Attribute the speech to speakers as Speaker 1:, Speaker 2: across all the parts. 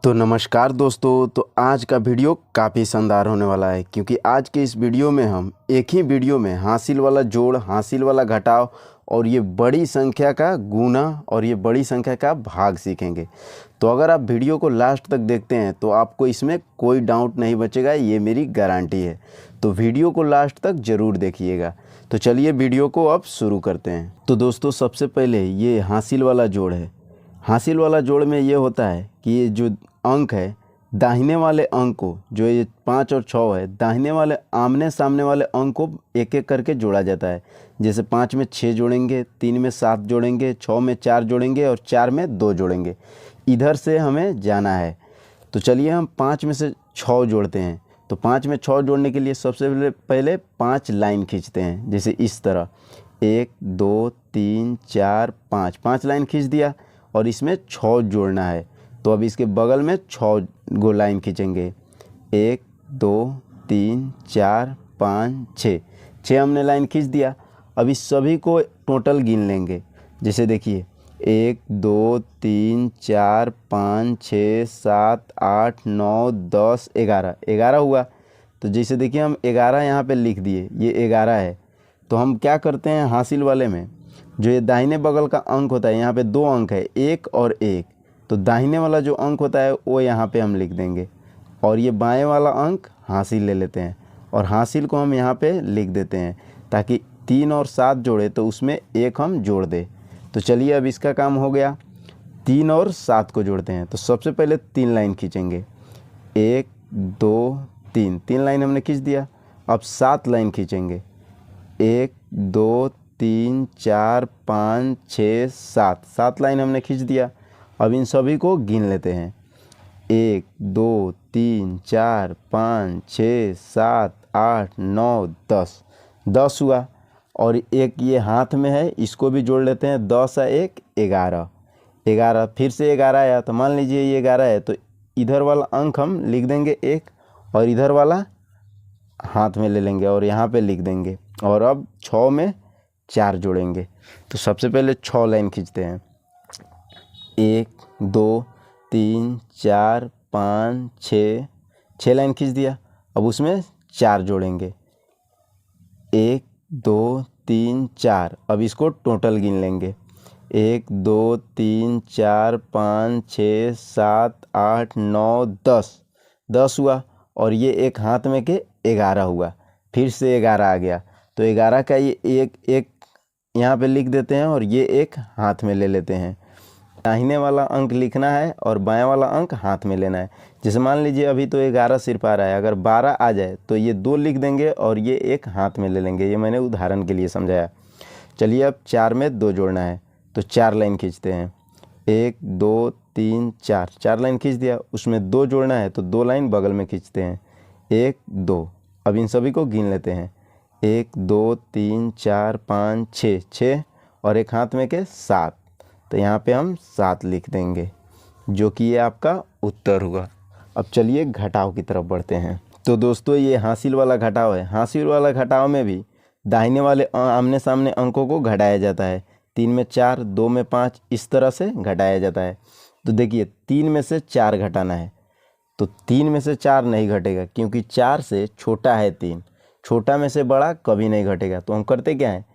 Speaker 1: तो नमस्कार दोस्तों। तो आज का वीडियो काफ़ी शानदार होने वाला है, क्योंकि आज के इस वीडियो में हम एक ही वीडियो में हासिल वाला जोड़, हासिल वाला घटाव और ये बड़ी संख्या का गुना और ये बड़ी संख्या का भाग सीखेंगे। तो अगर आप वीडियो को लास्ट तक देखते हैं तो आपको इसमें कोई डाउट नहीं बचेगा, ये मेरी गारंटी है। तो वीडियो को लास्ट तक ज़रूर देखिएगा। तो चलिए वीडियो को अब शुरू करते हैं। तो दोस्तों, सबसे पहले ये हासिल वाला जोड़ है। हासिल वाला जोड़ में ये होता है कि ये जो अंक है, दाहिने वाले अंक को, जो ये 5 और 6 है, दाहिने वाले आमने सामने वाले अंक को एक एक करके जोड़ा जाता है। जैसे 5 में 6 जोड़ेंगे, 3 में 7 जोड़ेंगे, 6 में 4 जोड़ेंगे और 4 में 2 जोड़ेंगे। इधर से हमें जाना है। तो चलिए हम 5 में से 6 जोड़ते हैं। तो 5 में 6 जोड़ने के लिए सबसे पहले 5 लाइन खींचते हैं, जैसे इस तरह 1 2 3 4 5 5 लाइन खींच दिया और इसमें 6 जोड़ना है। तो अब इसके बगल में 6 गो लाइन खींचेंगे। 1 2 3 4 5 6 6 हमने लाइन खींच दिया। अब इस सभी को टोटल गिन लेंगे। जैसे देखिए 1 2 3 4 5 6 7 8 9 10 11 11 हुआ। तो जैसे देखिए हम 11 यहाँ पे लिख दिए, ये 11 है। तो हम क्या करते हैं, हासिल वाले में जो ये दाहिने बगल का अंक होता है, यहाँ पे 2 अंक है, 1 और 1। तो दाहिने वाला जो अंक होता है वो यहाँ पे हम लिख देंगे और ये बाएं वाला अंक हासिल ले लेते हैं और हासिल को हम यहाँ पे लिख देते हैं, ताकि 3 और 7 जोड़े तो उसमें 1 हम जोड़ दें। तो चलिए अब इसका काम हो गया। 3 और 7 को जोड़ते हैं। तो सबसे पहले 3 लाइन खींचेंगे। 1 2 3 3 लाइन हमने खींच दिया। अब 7 लाइन खींचेंगे। 1 2 3 4 5 6 7 7 लाइन हमने खींच दिया। अब इन सभी को गिन लेते हैं। 1 2 3 4 5 6 7 8 9 10 10 हुआ। और एक ये हाथ में है, इसको भी जोड़ लेते हैं। 10 और 1 11 11 फिर से 11 आया। तो मान लीजिए ये 11 है, तो इधर वाला अंक हम लिख देंगे 1 और इधर वाला हाथ में ले लेंगे और यहाँ पे लिख देंगे। और अब 6 में 4 जोड़ेंगे। तो सबसे पहले 6 लाइन खींचते हैं। 1 2 3 4 5 6 6 लाइन खींच दिया। अब उसमें 4 जोड़ेंगे। 1 2 3 4। अब इसको टोटल गिन लेंगे। 1 2 3 4 5 6 7 8 9 10 10 हुआ। और ये एक हाथ में के 11 हुआ। फिर से 11 आ गया। तो 11 का ये एक एक यहाँ पे लिख देते हैं और ये एक हाथ में ले लेते हैं। दाहिने वाला अंक लिखना है और बाएं वाला अंक हाथ में लेना है। जैसे मान लीजिए अभी तो 11 सिर्फ आ रहा है, अगर 12 आ जाए तो ये 2 लिख देंगे और ये एक हाथ में ले लेंगे। ये मैंने उदाहरण के लिए समझाया। चलिए अब 4 में 2 जोड़ना है। तो 4 लाइन खींचते हैं। 1 2 3 4 4 लाइन खींच दिया। उसमें 2 जोड़ना है तो 2 लाइन बगल में खींचते हैं। 1 2। अब इन सभी को गिन लेते हैं। 1 2 3 4 5 6 6 और एक हाथ में के 7। तो यहाँ पे हम 7 लिख देंगे, जो कि ये आपका उत्तर हुआ। अब चलिए घटाव की तरफ बढ़ते हैं। तो दोस्तों, ये हासिल वाला घटाव है। हासिल वाला घटाव में भी दाहिने वाले आमने सामने अंकों को घटाया जाता है। 3 में 4 2 में 5 इस तरह से घटाया जाता है। तो देखिए 3 में से 4 घटाना है। तो 3 में से 4 नहीं घटेगा, क्योंकि 4 से छोटा है 3। छोटा में से बड़ा कभी नहीं घटेगा। तो हम करते क्या है,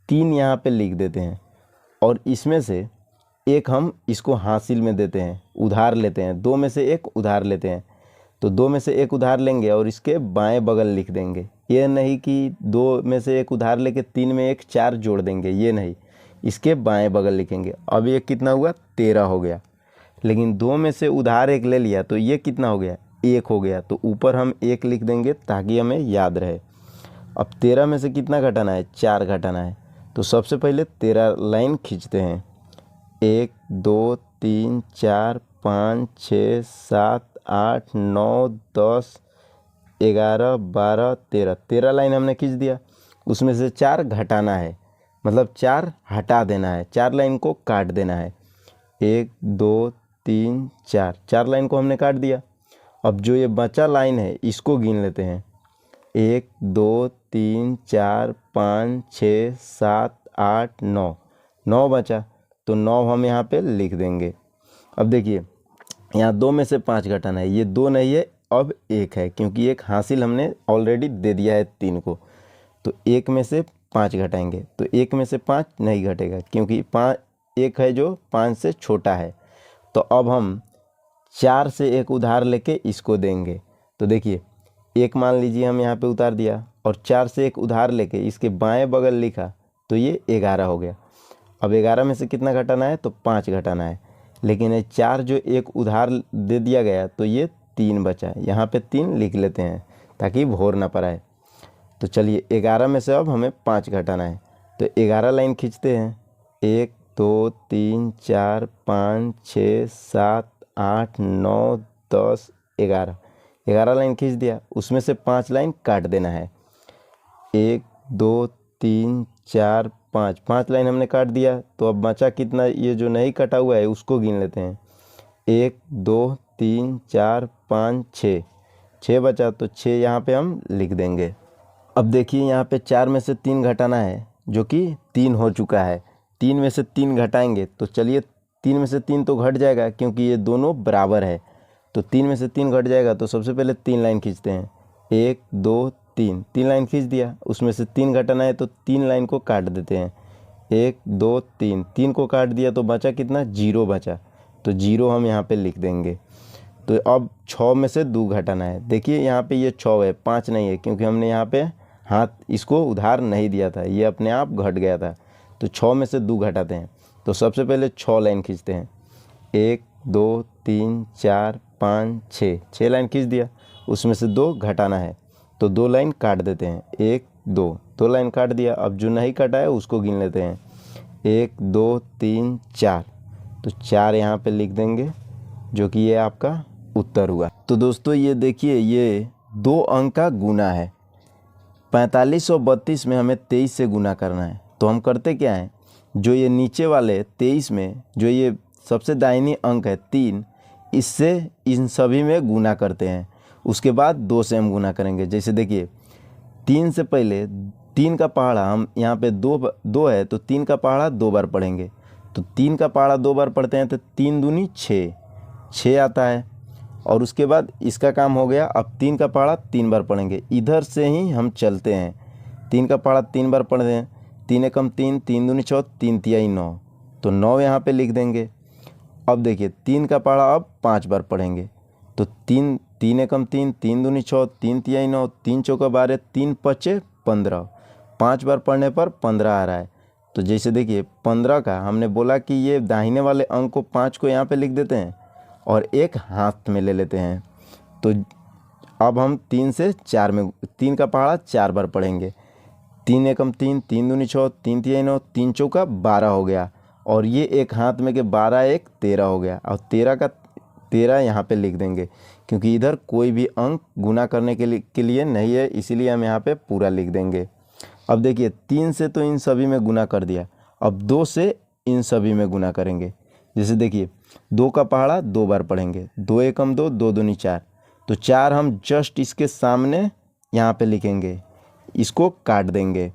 Speaker 1: 3 यहाँ पे लिख देते हैं और इसमें से एक हम इसको हासिल में देते हैं, उधार लेते हैं। 2 में से 1 उधार लेते हैं। तो 2 में से 1 उधार लेंगे और इसके बाएं बगल लिख देंगे। ये नहीं कि 2 में से 1 उधार लेके 3 में 1 4 जोड़ देंगे, ये नहीं, इसके बाएं बगल लिखेंगे। अब ये कितना हुआ, 13 हो गया। लेकिन 2 में से उधार 1 ले लिया तो ये कितना हो गया, 1 हो गया। तो ऊपर हम 1 लिख देंगे ताकि हमें याद रहे। अब 13 में से कितना घटाना है, 4 घटाना है। तो सबसे पहले 13 लाइन खींचते हैं। 1 2 3 4 5 6 7 8 9 10 11 12 13 13 लाइन हमने खींच दिया। उसमें से 4 घटाना है, मतलब 4 हटा देना है, 4 लाइन को काट देना है। 1 2 3 4 4 लाइन को हमने काट दिया। अब जो ये बचा लाइन है इसको गिन लेते हैं। 1 2 3 4 5 6 7 8 9 9 बचा। तो 9 हम यहाँ पे लिख देंगे। अब देखिए यहाँ 2 में से 5 घटाना है, ये 2 नहीं है अब 1 है, क्योंकि 1 हासिल हमने ऑलरेडी दे दिया है 3 को। तो 1 में से 5 घटाएंगे तो 1 में से 5 नहीं घटेगा, क्योंकि 1 है जो 5 से छोटा है। तो अब हम 4 से एक उधार लेके इसको देंगे। तो देखिए 1 मान लीजिए हम यहाँ पे उतार दिया और 4 से एक उधार लेके इसके बाएं बगल लिखा, तो ये 11 हो गया। अब 11 में से कितना घटाना है, तो 5 घटाना है, लेकिन ये 4 जो एक उधार दे दिया गया तो ये 3 बचा। यहाँ पे 3 लिख लेते हैं ताकि भोर ना पड़ाए। तो चलिए 11 में से अब हमें 5 घटाना है, तो 11 लाइन खींचते हैं। 1 2 3 4 5 6 7 8 9 10 11, 11 लाइन खींच दिया। उसमें से 5 लाइन काट देना है। 1 2 3 4 5, 5 लाइन हमने काट दिया। तो अब बचा कितना, ये जो नहीं कटा हुआ है उसको गिन लेते हैं। 1 2 3 4 5 6, 6 बचा, तो 6 यहाँ पे हम लिख देंगे। अब देखिए यहाँ पे 4 में से 3 घटाना है, जो कि 3 हो चुका है। 3 में से 3 घटाएंगे तो चलिए 3 में से 3 तो घट जाएगा, क्योंकि ये दोनों बराबर है। तो 3 में से 3 घट जाएगा, तो सबसे पहले 3 लाइन खींचते हैं। 1 2 3, 3 लाइन खींच दिया। उसमें से 3 घटाना है तो 3 लाइन को काट देते हैं। 1 2 3, 3 को काट दिया तो बचा कितना, 0 बचा। तो 0 हम यहाँ पे लिख देंगे। तो अब 6 में से 2 घटाना है। देखिए यहाँ पे ये 6 है, 5 नहीं है, क्योंकि हमने यहाँ पे हाथ इसको उधार नहीं दिया था, ये अपने आप घट गया था। तो 6 में से 2 घटाते हैं। तो सबसे पहले 6 लाइन खींचते हैं। 1 2 3 4 5 6, 6 लाइन खींच दिया। उसमें से 2 घटाना है, तो 2 लाइन काट देते हैं। 1 2, 2 लाइन काट दिया। अब जो नहीं काटा है उसको गिन लेते हैं। 1 2 3 4, तो 4 यहाँ पे लिख देंगे, जो कि ये आपका उत्तर हुआ। तो दोस्तों ये देखिए, ये 2 अंक का गुना है। 4532 में हमें 23 से गुना करना है। तो हम करते क्या हैं, जो ये नीचे वाले 23 में जो ये सबसे दाहिनी अंक है 3, इससे इन सभी में गुना करते हैं। उसके बाद 2 से हम गुना करेंगे। जैसे देखिए 3 से पहले 3 का पहाड़ा, हम यहाँ पे 2 है तो 3 का पहाड़ा 2 बार पढ़ेंगे। तो 3 का पहाड़ा 2 बार पढ़ते हैं तो 3 दूनी 6, 6 आता है। और उसके बाद इसका काम हो गया। अब 3 का पहाड़ा 3 बार पढ़ेंगे। इधर से ही हम चलते हैं। 3 का पहाड़ा 3 बार पढ़ते हैं। 3 एकम 3, 3 दूनी 6, 3 तिहाई 9, तो 9 यहाँ पे लिख देंगे। अब देखिए 3 का पहाड़ा अब 5 बार पढ़ेंगे। तो 3 एकम 3, 3 दूनी 6, 3 तिहाई 9, 3 चौका 12, 3 पचे 15, 5 बार पढ़ने पर 15 आ रहा है। तो जैसे देखिए 15 का हमने बोला कि ये दाहिने वाले अंक को 5 को यहाँ पे लिख देते हैं और एक हाथ में ले लेते हैं। तो अब हम 3 से 4 में 3 का पहाड़ा 4 बार पढ़ेंगे। 3 एकम 3, 3 दूनी 6, 3 तिहाई 9, 3 चौका 12 हो गया। और ये एक हाथ में के 12 एक 13 हो गया। और 13 का 13 यहाँ पे लिख देंगे, क्योंकि इधर कोई भी अंक गुना करने के लिए नहीं है, इसीलिए हम यहाँ पे पूरा लिख देंगे। अब देखिए 3 से तो इन सभी में गुना कर दिया। अब 2 से इन सभी में गुना करेंगे। जैसे देखिए 2 का पहाड़ा 2 बार पढ़ेंगे। 2 एकम 2, 2 दूनी 4, तो 4 हम जस्ट इसके सामने यहाँ पे लिखेंगे, इसको काट देंगे।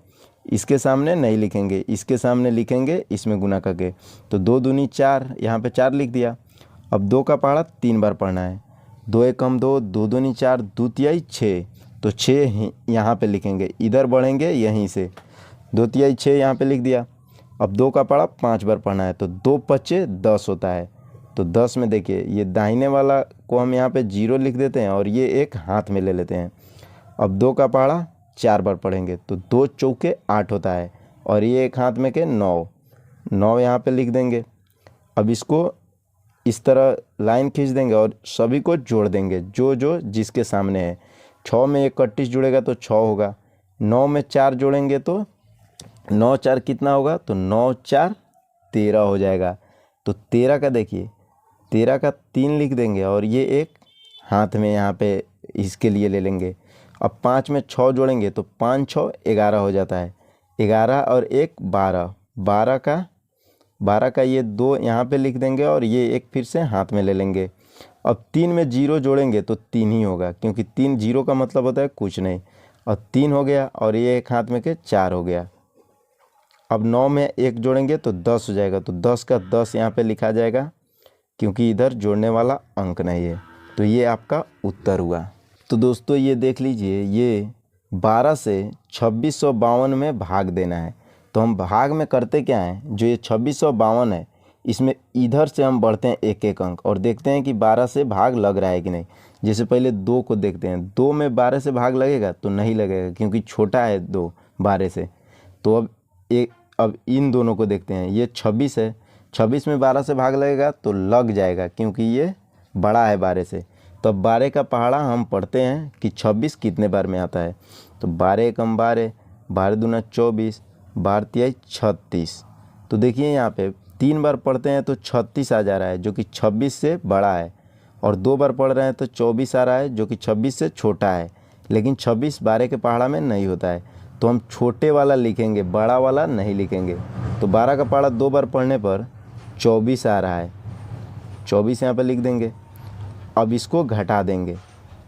Speaker 1: इसके सामने नहीं लिखेंगे, इसके सामने लिखेंगे, इसमें गुना करके। तो 2 दूनी 4, यहाँ पे 4 लिख दिया। अब 2 का पहाड़ा 3 बार पढ़ना है। 2 एकम 2, 2 दूनी 4, 2 तिहाई 6, तो 6 यहाँ पे लिखेंगे, इधर बढ़ेंगे यहीं से। 2 तिहाई 6 यहाँ पे लिख दिया। अब 2 का पहाड़ा 5 बार पढ़ना है। तो 2 पचे 10 होता है। तो 10 में देखिए ये दाहिने वाला को हम यहाँ पे 0 लिख देते हैं और ये एक हाथ में ले लेते हैं। अब 2 का पहाड़ा 4 बार पढ़ेंगे। तो 2 चौके 8 होता है और ये एक हाथ में के 9, 9 यहाँ पे लिख देंगे। अब इसको इस तरह लाइन खींच देंगे और सभी को जोड़ देंगे, जो जो जिसके सामने है। 6 में 31 जुड़ेगा तो 6 होगा। 9 में 4 जोड़ेंगे तो 9 4 कितना होगा, तो 9 4 13 हो जाएगा। तो 13 का देखिए 13 का 3 लिख देंगे और ये एक हाथ में यहाँ पे इसके लिए ले लेंगे। अब 5 में 6 जोड़ेंगे तो 5 6 11 हो जाता है। 11 और 1 12, 12 का ये 2 यहाँ पे लिख देंगे और ये एक फिर से हाथ में ले लेंगे। अब 3 में 0 जोड़ेंगे तो 3 ही होगा, क्योंकि 3 0 का मतलब होता है कुछ नहीं। और 3 हो गया और ये एक हाथ में के 4 हो गया। अब 9 में 1 जोड़ेंगे तो 10 हो जाएगा। तो 10 का 10 यहाँ पे लिखा जाएगा। क्योंकि इधर जोड़ने वाला अंक नहीं है। तो ये आपका उत्तर हुआ। तो दोस्तों ये देख लीजिए, ये 12 से 2652 में भाग देना है। तो हम भाग में करते क्या हैं, जो ये 2652 है इसमें इधर से हम बढ़ते हैं एक एक अंक और देखते हैं कि 12 से भाग लग रहा है कि नहीं। जैसे पहले 2 को देखते हैं, 2 में 12 से भाग लगेगा तो नहीं लगेगा क्योंकि छोटा है 2 12 से। तो अब इन दोनों को देखते हैं, ये 26 है, 26 में 12 से भाग लगेगा तो लग जाएगा क्योंकि ये बड़ा है 12 से। तो अब 12 का पहाड़ा हम पढ़ते हैं कि 26 कितने बार में आता है। तो 12 एकम 12, 12 दूना 24, 12 तिहाई 36। तो देखिए यहाँ पे 3 बार पढ़ते हैं तो 36 आ जा रहा है जो कि 26 से बड़ा है, और 2 बार पढ़ रहे हैं तो 24 आ रहा है जो कि 26 से छोटा है। लेकिन 26 12 के पहाड़ा में नहीं होता है, तो हम छोटे वाला लिखेंगे, बड़ा वाला नहीं लिखेंगे। तो 12 का पहाड़ा 2 बार पढ़ने पर 24 आ रहा है, 24 यहाँ पर लिख देंगे। अब इसको घटा देंगे,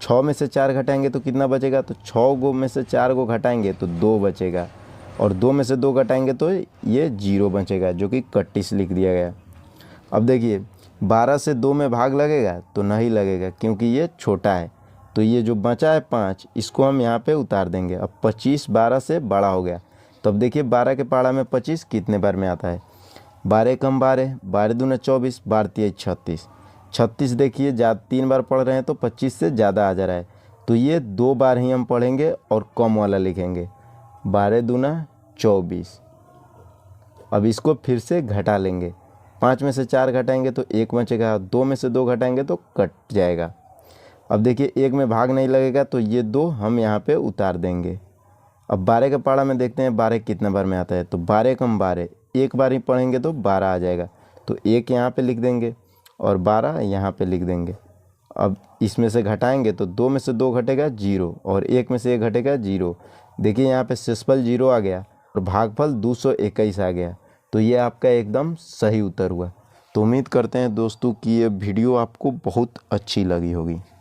Speaker 1: 6 में से 4 घटाएंगे तो कितना बचेगा, तो 6 गो में से 4 को घटाएंगे तो 2 बचेगा, और 2 में से 2 घटाएंगे तो ये 0 बचेगा जो कि 31 लिख दिया गया। अब देखिए 12 से 2 में भाग लगेगा तो नहीं लगेगा क्योंकि ये छोटा है। तो ये जो बचा है 5, इसको हम यहाँ पे उतार देंगे। अब 25 12 से बड़ा हो गया। तो अब देखिए 12 के पहाड़ा में 25 कितने बार में आता है, 12 कम 12, 12 दूना 24, 12 तिहाई 36। 36 देखिए 3 बार पढ़ रहे हैं तो 25 से ज़्यादा आ जा रहा है, तो ये 2 बार ही हम पढ़ेंगे और कम वाला लिखेंगे, 12 दूना 24। अब इसको फिर से घटा लेंगे, 5 में से 4 घटाएंगे तो 1 बचेगा, 2 में से 2 घटाएंगे तो कट जाएगा। अब देखिए 1 में भाग नहीं लगेगा तो ये 2 हम यहाँ पे उतार देंगे। अब 12 का पहाड़ा में देखते हैं 12 कितने बार में आता है। तो 12 कम 12, 1 बार ही पढ़ेंगे तो 12 आ जाएगा, तो 1 यहाँ पे लिख देंगे और 12 यहाँ पे लिख देंगे। अब इसमें से घटाएंगे तो 2 में से 2 घटेगा 0 और 1 में से 1 घटेगा 0। देखिए यहाँ पे शेषफल 0 आ गया और भागफल 221 आ गया। तो ये आपका एकदम सही उत्तर हुआ। तो उम्मीद करते हैं दोस्तों कि ये वीडियो आपको बहुत अच्छी लगी होगी।